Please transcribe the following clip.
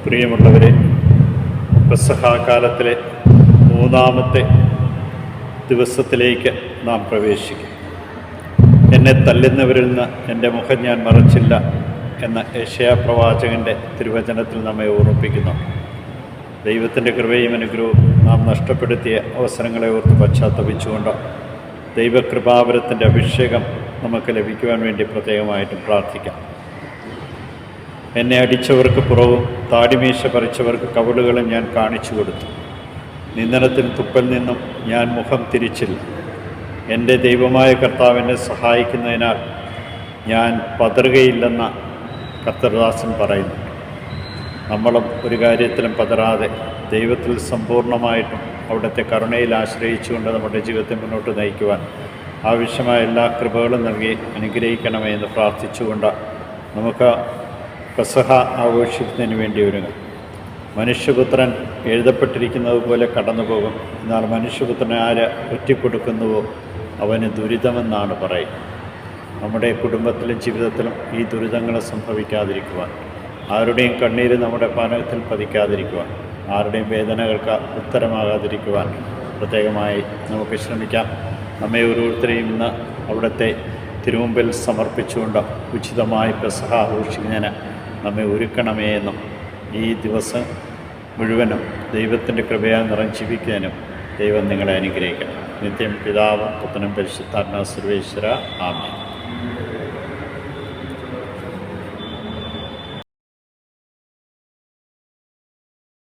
പ്രിയമുള്ളവരെ, പെസഹാകാലത്തിലെ മൂന്നാമത്തെ ദിവസത്തിലേക്ക് നാം പ്രവേശിക്കും. എന്നെ തല്ലുന്നവരിൽ നിന്ന് എൻ്റെ മുഖം ഞാൻ മറച്ചില്ല എന്ന യെശയ്യാ പ്രവാചകൻ്റെ തിരുവചനത്തിൽ നമ്മെ ഓർമ്മിപ്പിക്കുന്നു. ദൈവത്തിൻ്റെ കൃപയും അനുഗ്രഹവും നാം നഷ്ടപ്പെടുത്തിയ അവസരങ്ങളെ ഓർത്ത് പശ്ചാത്തപിച്ചുകൊണ്ട് ദൈവകൃപാവരത്തിൻ്റെ അഭിഷേകം നമുക്ക് ലഭിക്കുവാൻ വേണ്ടി പ്രത്യേകമായിട്ടും പ്രാർത്ഥിക്കാം. എന്നെ അടിച്ചവർക്ക് പുറവും താടിമീശ പറിച്ചവർക്ക് കവിളുകളും ഞാൻ കാണിച്ചു കൊടുത്തു. നിന്ദനത്തിൽ തുപ്പൽ നിന്നും ഞാൻ മുഖം തിരിച്ചില്ല. എൻ്റെ ദൈവമായ കർത്താവ് എന്നെ സഹായിക്കുന്നതിനാൽ ഞാൻ പതറുകയില്ലെന്ന കർത്തൃദാസൻ പറയുന്നു. നമ്മളും ഒരു കാര്യത്തിലും പതറാതെ ദൈവത്തിൽ സമ്പൂർണ്ണമായിട്ടും അവിടുത്തെ കരുണയിൽ ആശ്രയിച്ചുകൊണ്ട് നമ്മുടെ ജീവിതത്തെ മുന്നോട്ട് നയിക്കുവാൻ ആവശ്യമായ എല്ലാ കൃപകളും നൽകി അനുഗ്രഹിക്കണമേ എന്ന് പ്രാർത്ഥിച്ചുകൊണ്ട് നമുക്ക് പെസഹ ആഘോഷിക്കുന്നതിന് വേണ്ടി ഒരുങ്ങും. മനുഷ്യപുത്രൻ എഴുതപ്പെട്ടിരിക്കുന്നത് പോലെ കടന്നു പോകും. എന്നാൽ മനുഷ്യപുത്രനെ ആര് ഒറ്റിക്കൊടുക്കുന്നുവോ അവന് ദുരിതമെന്നാണ് പറയുന്നത്. നമ്മുടെ കുടുംബത്തിലും ജീവിതത്തിലും ഈ ദുരിതങ്ങൾ സംഭവിക്കാതിരിക്കുവാൻ, ആരുടെയും കണ്ണീര് നമ്മുടെ പാനകത്തിൽ പതിക്കാതിരിക്കുവാൻ, ആരുടെയും വേദനകൾക്ക് ഉത്തരമാകാതിരിക്കുവാൻ പ്രത്യേകമായി നമുക്ക് ശ്രമിക്കാം. നമ്മെ ഓരോരുത്തരെയും ഇന്ന് അവിടുത്തെ തിരുമുമ്പിൽ സമർപ്പിച്ചുകൊണ്ട് ഉചിതമായി പെസഹ ആഘോഷിക്കുന്നതിന് നമ്മെ ഒരുക്കണമേ എന്നും ഈ ദിവസം മുഴുവനും ദൈവത്തിൻ്റെ കൃപയാൽ നിറഞ്ഞിരിക്കാനും ദൈവം നിങ്ങളെ അനുഗ്രഹിക്കണം. നിത്യം പിതാവും പുത്രനും പരിശുദ്ധാത്മാവും സർവേശ്വര ആമേൻ.